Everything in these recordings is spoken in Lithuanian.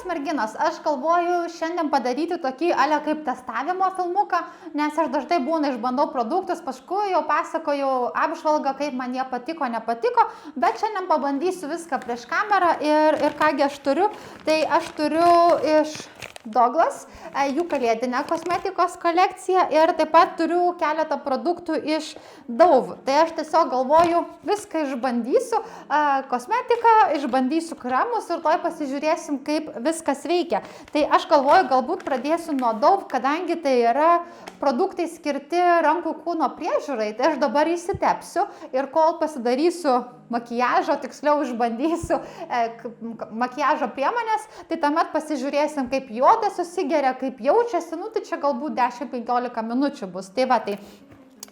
Labas merginos, aš galvoju šiandien padaryti tokį kaip testavimo filmuką, nes aš dažnai išbandau produktus, paskui jau pasakoju apžvalgą, kaip man jie patiko, nepatiko, bet šiandien pabandysiu viską prieš kamerą ir kągi aš turiu. Tai aš turiu iš Douglas jų kalėdinę kosmetikos kolekciją ir taip pat turiu keletą produktų iš Dove. Tai aš tiesiog galvoju, viską išbandysiu, kosmetiką, išbandysiu kremus ir toj pasižiūrėsim, kaip viskas veikia. Tai aš galvoju, galbūt pradėsiu nuo Dove, kadangi tai yra produktai skirti rankų kūno priežiūrai, tai aš dabar įsitepsiu ir kol pasidarysiu makiažo, tiksliau išbandysiu makiažo priemonės, tai tuomet pasižiūrėsim, kaip oda susigeria, kaip jaučiasi, tai čia galbūt 10-15 minučių bus. Tai va, tai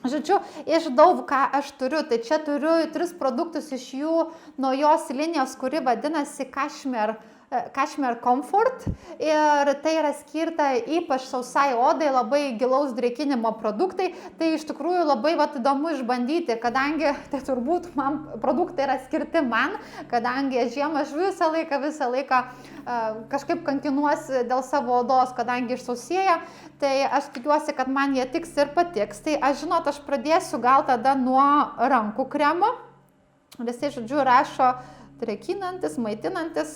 žodžiu, iš Dove, ką aš turiu, tai čia turiu 3 produktus iš jų naujos linijos, kuri vadinasi Cashmere Comfort, ir tai yra skirta ypač sausai odai, labai gilaus drėkinimo produktai. Tai iš tikrųjų labai įdomu išbandyti, kadangi tai turbūt produktai yra skirti man, kadangi žiemą aš visą laiką kažkaip kankinuosi dėl savo odos, kadangi išsausėja, tai aš tikiuosi, kad man jie tiks ir patiks. Tai aš žinot, aš pradėsiu gal tada nuo rankų kremo. Visi, žodžiu, rašo drėkinantis, maitinantis,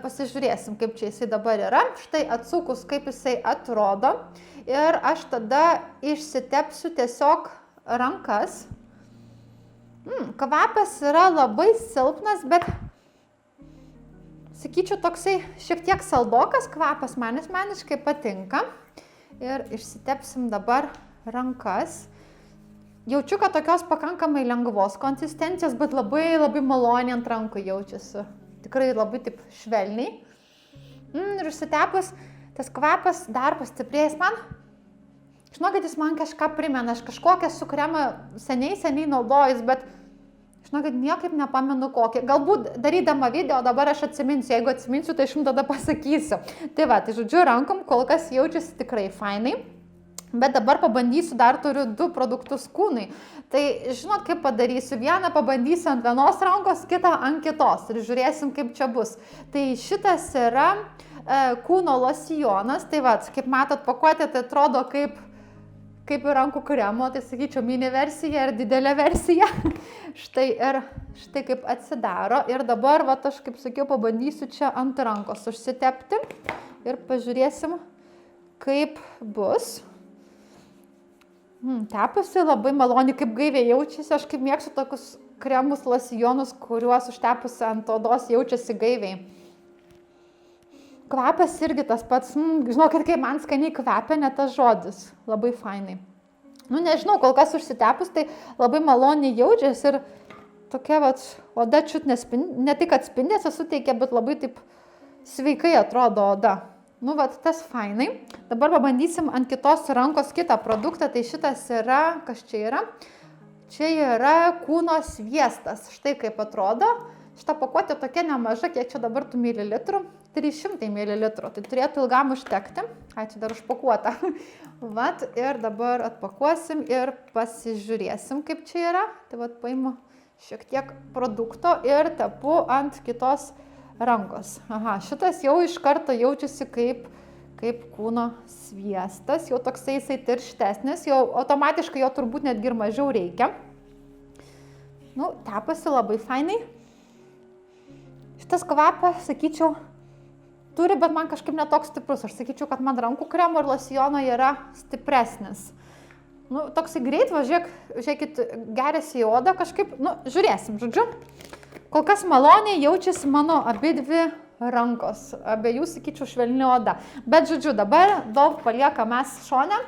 pasižiūrėsim, kaip čia jisai dabar yra. Štai atsukus, kaip jisai atrodo. Ir aš tada išsitepsiu tiesiog rankas. Kvapas yra labai silpnas, bet sakyčiau, toksai šiek tiek saldokas kvapas, man asmeniškai patinka. Ir išsitepsim dabar rankas. Jaučiu, kad tokios pakankamai lengvos konsistencijos, bet labai maloniai ant rankų jaučiasi. Tikrai labai taip švelniai. Ir išsitepus, tas kvapas dar pastiprėjęs man. Žinokit, jis man kažką primena. Aš kažkokią su kremą seniai naudojus, bet žinokit, niekaip nepamenu kokį. Galbūt darydama video dabar aš atsiminsiu. Jeigu atsiminsiu, tai aš jums tada pasakysiu. Tai va, tai žodžiu, rankom kol kas jaučiasi tikrai fainai. Bet dabar pabandysiu, dar turiu 2 produktus kūnui. Tai žinot, kaip padarysiu. Vieną pabandysiu ant vienos rankos, kitą ant kitos. Ir žiūrėsim, kaip čia bus. Tai šitas yra kūno losjonas. Tai va, kaip matot, pakuotė tai atrodo kaip ir rankų kremo. Tai sakyčiau, mini versija ir didelė versija. Štai kaip atsidaro. Ir dabar, va, aš kaip sakiau, pabandysiu čia ant rankos užsitepti. Ir pažiūrėsim, kaip bus. Tepusi labai maloniai, kaip gaiviai jaučiasi. Aš kaip mėgstu tokius kremus, losjonus, kuriuos užtepusi ant odos jaučiasi gaiviai. Kvapas irgi tas pats. Žinokit, kaip man skaniai kvepia, ne tas žodis. Labai fainai. Nežinau, kol kas užsitepus, tai labai maloniai jaučiasi ir tokia oda čiut ne tik atspindėsi suteikia, bet labai taip sveikai atrodo oda. Tas fainai. Dabar pabandysim ant kitos rankos kitą produktą. Tai šitas yra, kas čia yra? Čia yra kūno sviestas. Štai kaip atrodo. Šita pakuotė tokia nemaža, kiek čia dabar tų mililitrų? 300 mililitrų. Tai turėtų ilgam užtekti. Čia dar užpakuota. Vat, ir dabar atpakuosim ir pasižiūrėsim, kaip čia yra. Tai paimu šiek tiek produkto ir tepu ant kitos rankos. Šitas jau iš karto jaučiasi kaip kūno sviestas, jau toksai jisai tirštesnis, jau automatiškai jo turbūt netgi ir mažiau reikia. Tepasi labai fainai. Šitas kvapas, sakyčiau, turi, bet man kažkaip netoks stiprus. Aš sakyčiau, kad man rankų kremo ir losjono yra stipresnis. Toksai greit, žiūrėkit, geriasi į odą kažkaip, žiūrėsim, žodžiu. Kol kas maloniai jaučiasi mano abidvi rankos, abiejų, sakyčiau, švelni oda. Bet, žodžiu, dabar Dove palieka mes šone.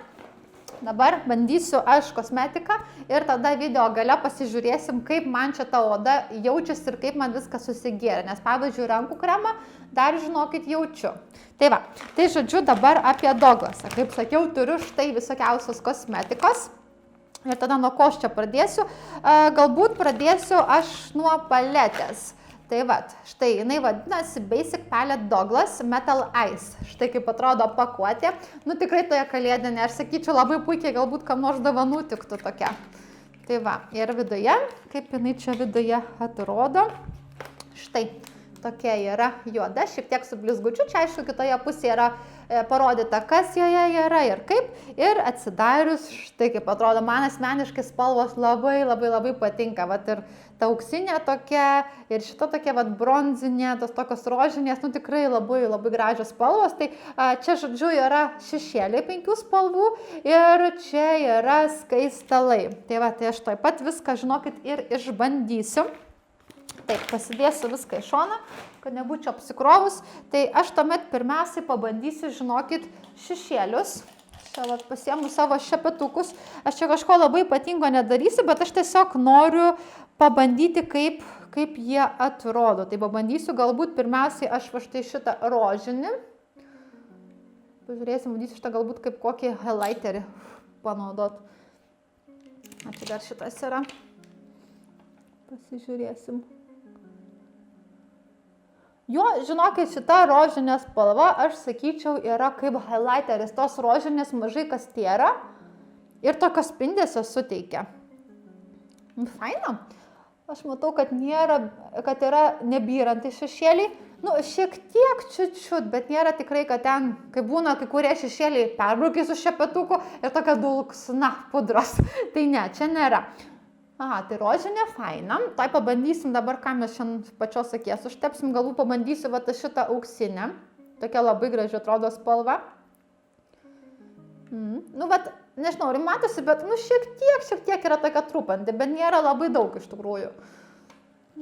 Dabar bandysiu aš kosmetiką ir tada video gale pasižiūrėsim, kaip man čia ta oda jaučiasi ir kaip man viskas susigėrė. Nes, pavyzdžiui, rankų kremą dar, žinokit, jaučiu. Tai va, tai žodžiu dabar apie Douglasą. Kaip sakiau, turiu štai visokiausios kosmetikos. Ir tada nuo ko aš čia pradėsiu? Galbūt pradėsiu aš nuo paletės. Tai va, štai jinai vadinasi Basic Palette Douglas Metal Ice. Štai kaip atrodo pakuotė. Tikrai toje kalėdinė, aš sakyčiau, labai puikiai galbūt kam nors dovanų tiktų tokia. Tai va, ir viduje, kaip jinai čia viduje atrodo. Štai, Tokia yra juoda, šiek tiek su blizgučiu, čia aišku kitoje pusėje yra parodyta, kas joje yra ir kaip. Ir atsidarius, štai kaip atrodo, man asmeniškai spalvos labai patinka. Vat ir ta auksinė tokia, ir šita tokia vat bronzinė, tos tokios rožinės, nu tikrai labai gražios spalvos. Tai čia, žodžiu, yra šešėliai 5 spalvų ir čia yra skaistalai. Tai va, tai aš taip pat viską, žinokit, ir išbandysiu. Taip, pasidėsiu viską į šoną, kad nebūčiau apsikrovus. Tai aš tuomet pirmiausiai pabandysiu, žinokit, šešėlius. Čia vat pasiemu savo šepetukus. Aš čia kažko labai ypatingo nedarysiu, bet aš tiesiog noriu pabandyti, kaip jie atrodo. Tai pabandysiu galbūt pirmiausiai aš va štai šitą rožinį. Pažiūrėsim, bandysiu šitą galbūt kaip kokį highlighterį panaudot. Čia dar šitas yra. Pasižiūrėsim. Jo, žinokit, šita rožinė spalva, aš sakyčiau, yra kaip highlighteris. Tos rožinės mažai kas tėra ir tokio spindesio suteikia. Faina. Aš matau, kad yra nebyrantys šešėliai. Nu, šiek tiek čiut, bet nėra tikrai, kad ten, kai būna kai kurie šešėliai perbraukiai su šepetuku ir tokia dulksna pudros. Tai ne, čia nėra. Aha, tai rožinė faina. Tai pabandysim dabar, ką mes šiandien pačios akies užtepsim. Galbūt pabandysiu va šitą auksinę. Tokia labai graži atrodo spalva. Nu, bet, nežinau, ar matosi, bet, nu, šiek tiek yra tokia trupanti, bet nėra labai daug iš tikrųjų.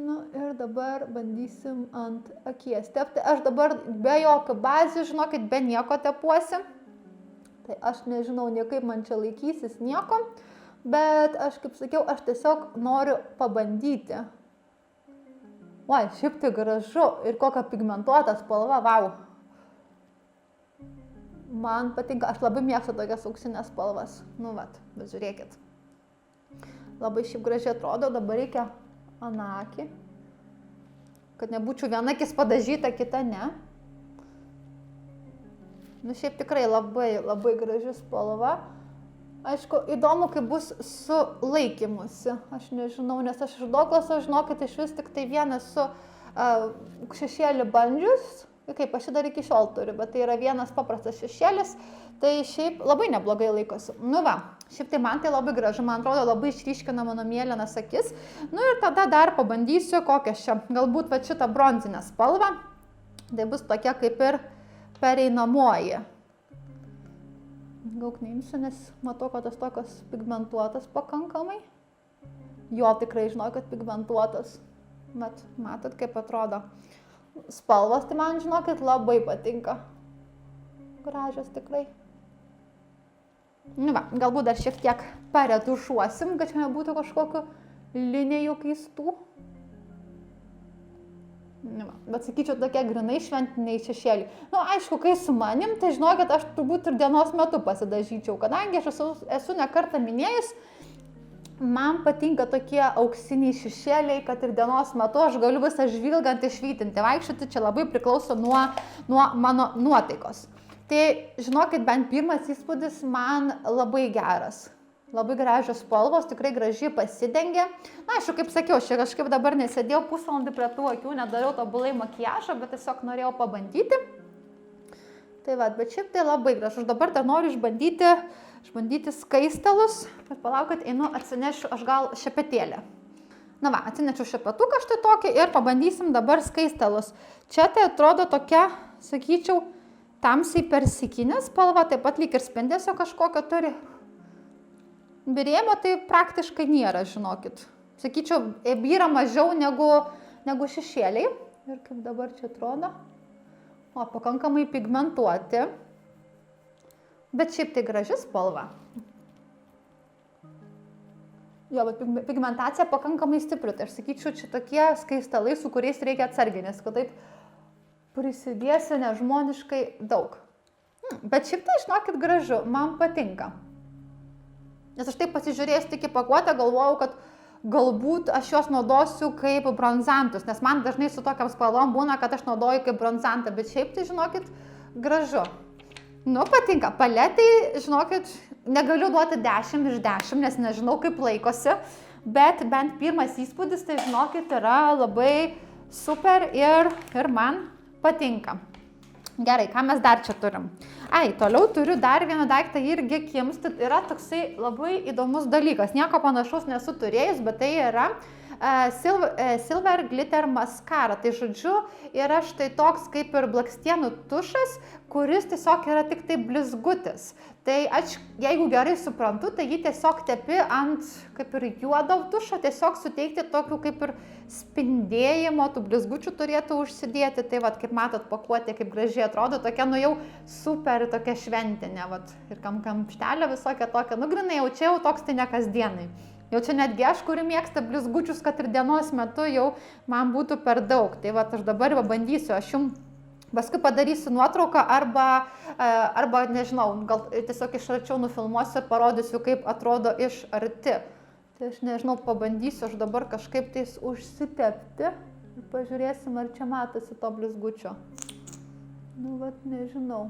Nu, ir dabar bandysim ant akies tepti. Aš dabar be jokio bazių, žinokit, be nieko tepuosi. Tai aš nežinau, niekaip man čia laikysis nieko. Bet aš, kaip sakiau, aš tiesiog noriu pabandyti. Oi, šiaip tai gražu ir kokia pigmentuota spalva, vau. Man patinka, aš labai mėgstu tokias auksinės spalvas. Nu, vat, bet žiūrėkit. Labai šiaip gražiai atrodo, dabar reikia anakį. Kad nebūčiau viena akis padažyta, kita ne. Nu, šiaip tikrai labai graži spalva. Aišku, įdomu, kaip bus su laikymusi. Aš nežinau, nes aš iš Douglaso, žinokit, iš vis tik tai vieną su šešėlį bandžius. Kaip aš dar iki šiol turiu, bet tai yra vienas paprastas šešėlis. Tai šiaip labai neblogai laikosi. Nu va, šiaip tai man tai labai gražu, man atrodo labai išryškina mano mėlynas akis. Nu ir tada dar pabandysiu kokią čia, galbūt va šitą bronzinę spalvą. Tai bus tokia kaip ir pereinamoji. Gauk neimsiu, nes matau, kad tas tokios pigmentuotas pakankamai. Jo, tikrai žinau, kad pigmentuotas. Bet matot, kaip atrodo. Spalvos, tai man, žinokit, labai patinka. Gražios tikrai. Nu va, galbūt dar šiek tiek paretušuosim, kad čia nebūtų kažkokių linijų keistų. Nu, bet sakyčiau, tokie grinai šventiniai šešėliai. Nu, aišku, kai su manim, tai žinokit, aš turbūt ir dienos metu pasidažyčiau, kadangi aš esu ne kartą minėjus, man patinka tokie auksiniai šešėliai, kad ir dienos metu aš galiu visą žvilgant išvytinti. Vaikščioti čia labai priklauso nuo mano nuotaikos. Tai, žinokit, bent pirmas įspūdis man labai geras. Labai gražios spalvos, tikrai gražiai pasidengia. Na, aišku, kaip sakiau, aš kažkaip dabar nesėdėjau pusvalandį prie tų akių, nedariau tobulai makiažą, bet tiesiog norėjau pabandyti. Tai va, bet šiaip tai labai gražu. Aš dabar dar noriu išbandyti skaistalus, bet palaukit, einu atsinešiu aš gal šepetėlę. Na va, atsinešiu šepetuką štai tokį ir pabandysim dabar skaistalus. Čia tai atrodo tokia, sakyčiau, tamsiai persikinė spalva, taip pat lyg ir spindesio kažkokio turi. Birėjimo tai praktiškai nėra, žinokit. Sakyčiau, byra mažiau negu šešėliai. Ir kaip dabar čia atrodo. O, pakankamai pigmentuoti. Bet šiaip tai graži spalva. Jo, bet pigmentacija pakankamai stipri. Tai aš sakyčiau, čia tokie skaistalai, su kuriais reikia atsargiai, nes kitaip prisidėsi nežmoniškai daug. Bet šiaip tai, žinokit, gražu. Man patinka. Nes aš taip pasižiūrėjus tik į pakuotę, galvojau, kad galbūt aš juos naudosiu kaip bronzantus, nes man dažnai su tokiam spalvom būna, kad aš naudoju kaip bronzantą, bet šiaip tai, žinokit, gražu. Nu, patinka. Paletai, žinokit, negaliu duoti 10 iš 10, nes nežinau, kaip laikosi, bet bent pirmas įspūdis, tai, žinokit, yra labai, super ir man patinka. Gerai, ką mes dar čia turim? Toliau turiu dar vieną daiktą irgi Kims, tai yra toksai labai įdomus dalykas. Nieko panašaus nesu turėjus, bet tai yra Silver Glitter Mascara. Tai žodžiu, yra štai toks kaip ir blakstienų tušas, kuris tiesiog yra tik tai blizgutis. Tai aš, jeigu gerai suprantu, tai jį tiesiog tepi ant kaip ir juodo tušo, tiesiog suteikti tokių kaip ir spindėjimo, tų blizgučių turėtų užsidėti. Tai vat, kaip matot, pakuotė kaip gražiai atrodo, tokia, nu jau super, tokia šventinė, vat, ir kamštelė visokia tokia, nu grinai, jau čia jau toks tai ne kasdienai. Jau čia netgi aš, kuri mėgsta blizgučius, kad ir dienos metu jau man būtų per daug. Tai vat, aš dabar pabandysiu, aš jums paskui padarysiu nuotrauką arba nežinau, gal tiesiog iš arčiau nufilmuosiu ir parodysiu, kaip atrodo iš arti. Tai aš nežinau, pabandysiu aš dabar kažkaip tais užsitepti ir pažiūrėsim, ar čia matosi to blizgučio. Nu, vat nežinau.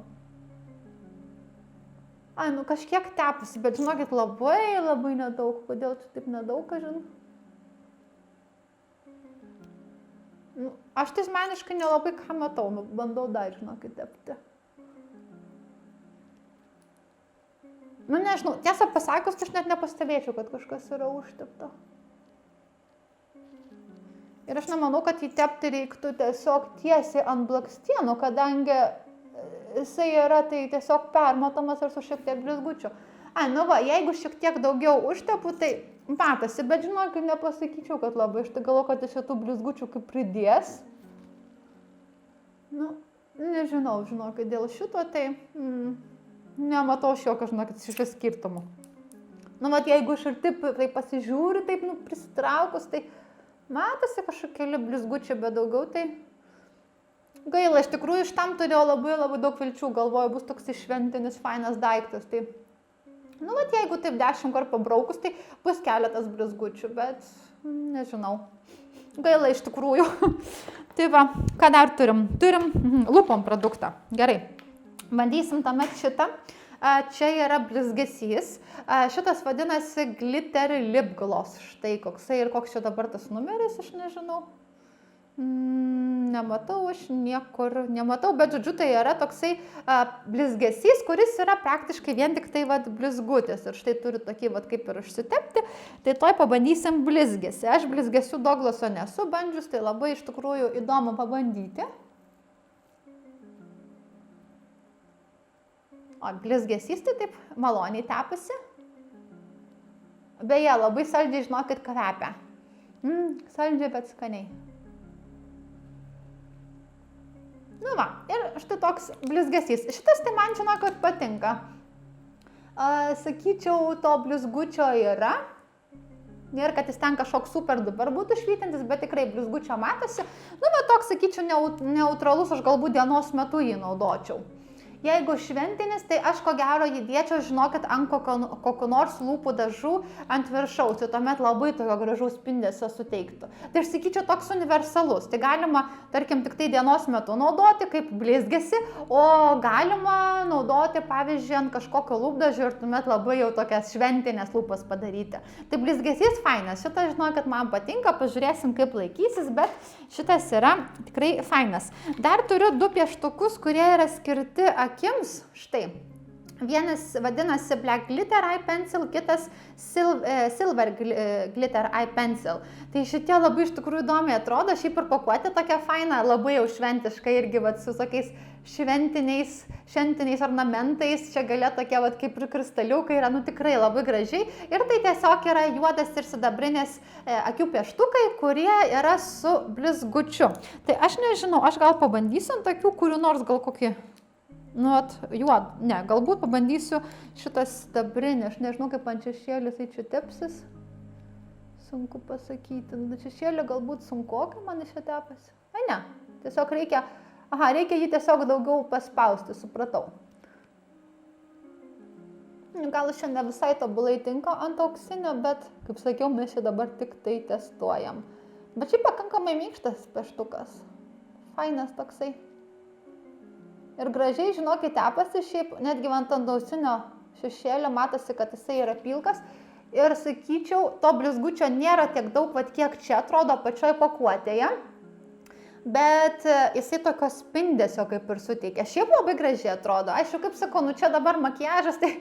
Nu kažkiek tepusi, bet žinokit, labai nedaug. Kodėl čia taip nedaug, kažin? Nu, aš tai asmeniškai nelabai ką matau, nu, bandau dar, žinokit, tepti. Nu nežinau, tiesą pasakius, aš net nepastebėčiau, kad kažkas yra užtepta. Ir aš nemanau, kad jį tepti reiktų tiesiog tiesiai ant blakstienų, kadangi jisai yra tai tiesiog permatomas ir su šiek tiek blizgučiu. Nu va, jeigu šiek tiek daugiau užtepu, tai matosi, bet žinokit, nepasakyčiau, kad labai. Aš tai galvoju, kad iš šitų blizgučių kaip pridės. Nu, nežinau, žinokit, dėl šito tai nematau šiokio, žinokit, šio skirtumo. Nu, vat, jeigu iš arti tai pasižiūri, taip, nu, prisitraukus, tai matosi kažkokie blizgučiai, bet daugiau tai gaila, iš tikrųjų, iš tam turėjau labai daug vilčių, galvoju, bus toks šventinis, fainas daiktas. Tai, nu, vat, jeigu taip 10 kartų pabraukus, tai bus keletas blizgučių, bet nežinau. Gaila, iš tikrųjų. Tai va, ką dar turim? Turim lūpom produktą. Gerai, bandysim tuomet šitą. Čia yra blizgesys. Šitas vadinasi Glitter Lip Gloss. Štai koksai ir koks čia dabar tas numeris, aš nežinau. Nematau, aš niekur nematau, bet žodžiu, tai yra toksai blizgesys, kuris yra praktiškai vien tik tai vat blizgutis. Ir štai turiu tokį vat kaip ir užsitepti. Tai toj pabandysim blizgesį. Aš blizgesių Douglaso nesu bandžius, tai labai iš tikrųjų įdomu pabandyti. O blizgesys tai taip maloniai tepasi. Beje, labai saldžiai, žinokit, kvepia. Saldžiai, bet skaniai. Nu va, ir štai toks blizgesys. Šitas tai man, žinokit, patinka. Sakyčiau, to blizgučio yra. Nėra, kad jis ten kažkoks super duper būtų švytintis, bet tikrai blizgučio matosi. Nu, bet toks, sakyčiau, neutralus, aš galbūt dienos metu jį naudočiau. Jeigu šventinis, tai aš ko gero jį dėčiau, žinokit, ant kokio nors lūpų dažų ant viršaus. Tai tuomet labai tokio gražaus spindesio suteiktų. Tai aš sakyčiau, toks universalus. Tai galima, tarkim, tik tai dienos metu naudoti kaip blizgesį, o galima naudoti, pavyzdžiui, ant kažkokio lūpdažio ir tuomet labai jau tokias šventinės lūpas padaryti. Tai blizgesys fainas. Šitas, žinokit, man patinka, pažiūrėsim, kaip laikysis, bet šitas yra tikrai fainas. Dar turiu 2 pieštukus, kurie yra skirti akims, štai. Vienas vadinasi Black Glitter Eye Pencil, kitas Silver Glitter Eye Pencil. Tai šitie labai iš tikrųjų įdomiai atrodo, šiaip ir pakuotė tokia faina, labai jau šventiška irgi vat, su tokiais šventiniais ornamentais, čia galia tokie vat, kaip ir kristaliukai, yra nu tikrai labai gražiai. Ir tai tiesiog yra juodas ir sidabrinės akių pieštukai, kurie yra su blizgučiu. Tai aš nežinau, aš gal pabandysiu ant tokių, kurių nors gal kokį... Nu, galbūt pabandysiu šitas sidabrinį, aš nežinau, kaip ant šešėlį jisai čia tepsis. Sunku pasakyti, nu, šešėlį galbūt sunkokai man iš čia tepasi. Ne, tiesiog reikia jį tiesiog daugiau paspausti, supratau. Gal šiandien visai tobulai tinka ant auksinio, bet, kaip sakiau, mes čia dabar tik tai testuojam. Bet šiaip pakankamai minkštas pieštukas. Fainas toksai. Ir gražiai, žinokit, tepasi šiaip, netgi ant ausinio šešėlio matosi, kad jisai yra pilkas. Ir sakyčiau, to blizgučio nėra tiek daug, vat kiek čia atrodo pačioj pakuotėje. bet jisai tokio spindesio kaip ir suteikia. Šiaip labai gražiai atrodo. Aišku, kaip sakau, nu čia dabar makiažas, tai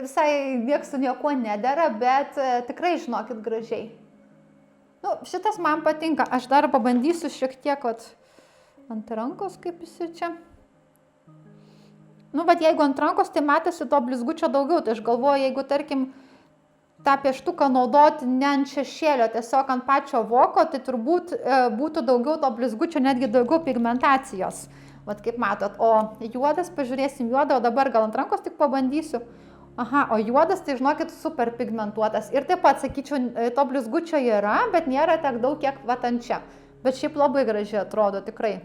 visai nieks su niekuo nedera, bet tikrai žinokit gražiai. Nu, šitas man patinka. Aš dar pabandysiu šiek tiek ant rankos, kaip jis čia. Nu, bet jeigu ant rankos, tai matėsi to blizgučio daugiau. Tai aš galvoju, jeigu, tarkim, tą pieštuką naudoti ne ant šešėlio, tiesiog ant pačio voko, tai turbūt būtų daugiau to blizgučio, netgi daugiau pigmentacijos. Vat kaip matot. O juodas, pažiūrėsim juodą, o dabar gal ant rankos tik pabandysiu. Aha, o juodas, tai žinokit, super pigmentuotas. Ir taip pat, sakyčiau, to blizgučio yra, bet nėra tiek daug, kiek vat ant čia. Bet šiaip labai gražiai atrodo, tikrai.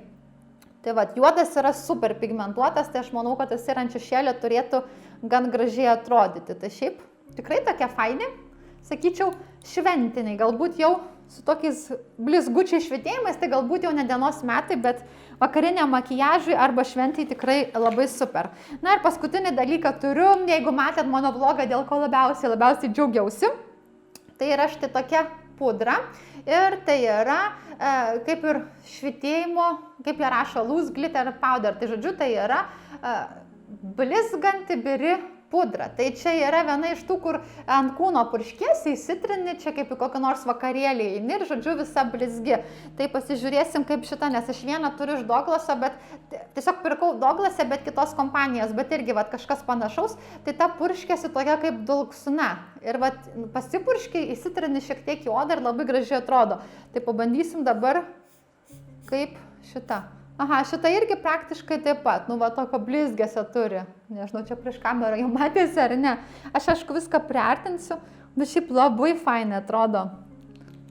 Tai vat, juodas yra super pigmentuotas, tai aš manau, kad jis ir ant šešėlio turėtų gan gražiai atrodyti. Tai šiaip tikrai tokie faini, sakyčiau, šventiniai. Galbūt jau su tokiais blizgučiai švietėjimais, tai galbūt jau ne dienos metai, bet vakariniam makiažui arba šventijai tikrai labai super. Na ir paskutinį dalyką turiu, jeigu matėt mano vlogą, dėl ko labiausiai džiaugiausi, tai yra štai tokia pudra ir tai yra kaip ir švietėjimo, kaip jie rašo, loose glitter powder, tai žodžiu, tai yra blizganti biri pudra. Tai čia yra viena iš tų, kur ant kūno purškės įsitrini, čia kaip į kokį nors vakarėlį eini ir, žodžiu, visa blizgi. Tai pasižiūrėsim kaip šitą, nes aš vieną turiu iš Douglaso, bet tiesiog pirkau Douglase, bet kitos kompanijos, bet irgi vat, kažkas panašaus. Tai ta purškėsi tokia kaip dulksna. Ir vat, pasipurškiai, įsitrini šiek tiek į odą ir labai gražiai atrodo. Tai pabandysim dabar kaip šitą. Aha, šitą irgi praktiškai taip pat, nu va tokio blizgesio turi. Nežinau, čia prieš kamerą jau matėsi ar ne. Aš aišku viską priartinsiu, bet šiaip labai fainai atrodo.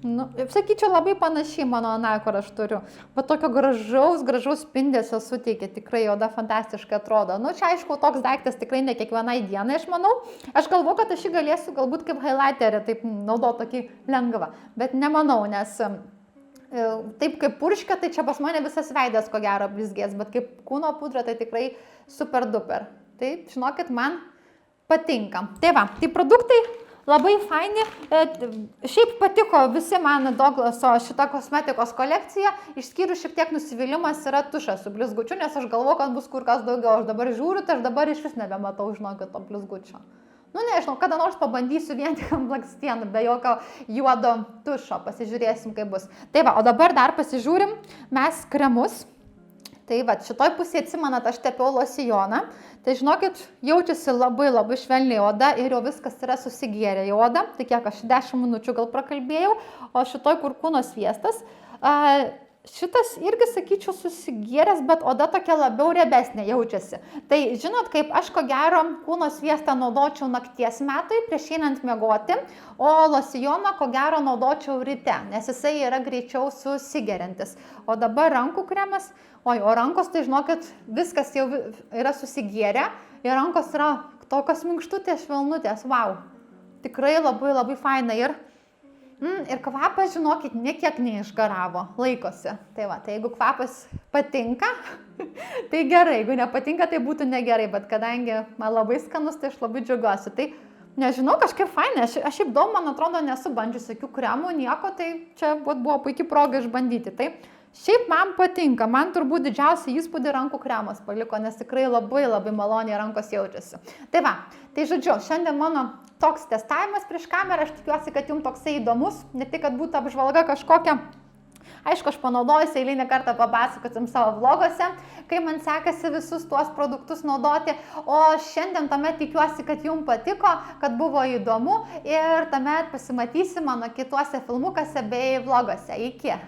Nu, sakyčiau, labai panašiai mano ana, kur aš turiu. Va tokio gražaus spindesio suteikia, tikrai oda fantastiškai atrodo. Nu, čia aišku, toks daiktas tikrai ne kiekvienai dienai, aš manau. Aš galvoju, kad aš jį galėsiu galbūt kaip highlighterį taip naudoti tokį lengvą, bet nemanau, nes taip kaip purškia, tai čia pas mane visas veidas ko gero blizgės, bet kaip kūno pudra, tai tikrai super duper. Tai, žinokit, man patinka. Tai va, tai produktai labai faini. Šiaip patiko visi man Douglaso šita kosmetikos kolekcija, išskyrus šiek tiek nusivylimas yra tušas su blizgučiu, nes aš galvoju, kad bus kur kas daugiau. Aš dabar žiūriu, tai aš dabar iš vis nebematau, žinokit, to blizgučio. Nu, nežinau, kada nors pabandysiu vien tik ant blakstienų, be jokio juodo tušo, pasižiūrėsim, kaip bus. Tai va, o dabar dar pasižiūrim mes kremus. Tai va, šitoj pusėje atsimenat, aš tepiau losijoną. Tai žinokit, jaučiasi labai švelniai oda ir jau viskas yra susigėrę į odą. Tai kiek aš 10 minučių gal prakalbėjau, o šitoj kur kūno sviestas. Šitas irgi, sakyčiau, susigėręs, bet oda tokia labiau riebesnė jaučiasi. Tai žinot, kaip aš ko gero kūno sviestą naudočiau nakties metui prieš einant miegoti, o losijoną ko gero naudočiau ryte, nes jisai yra greičiau susigeriantis. O dabar rankų kremas, o rankos, tai žinokit, viskas jau yra susigėrę ir rankos yra tokios minkštutės, švelnutės, wow. Tikrai labai faina ir kvapas, žinokit, niekiek neišgaravo, laikosi. Tai va, tai jeigu kvapas patinka, tai gerai, jeigu nepatinka, tai būtų negerai, bet kadangi man labai skanus, tai aš labai džiaugiuosi. Tai nežinau, kažkaip fainai, aš šiaip daug, man atrodo, nesu bandžius jokių kremų, nieko, tai čia buvo puikia proga išbandyti. Tai šiaip man patinka, man turbūt didžiausią įspūdį rankų kremas paliko, nes tikrai labai maloniai rankos jaučiasi. Tai va, tai žodžiu, šiandien mano toks testavimas prieš kamerą, aš tikiuosi, kad jums toksai įdomus, ne tik, kad būtų apžvalga kažkokia. Aišku, aš panaudojusi eilinį kartą papasakosim savo vloguose, kai man sekasi visus tuos produktus naudoti, o šiandien tuomet tikiuosi, kad jums patiko, kad buvo įdomu ir tuomet pasimatysim mano kituose filmukuose bei vloguose. Iki!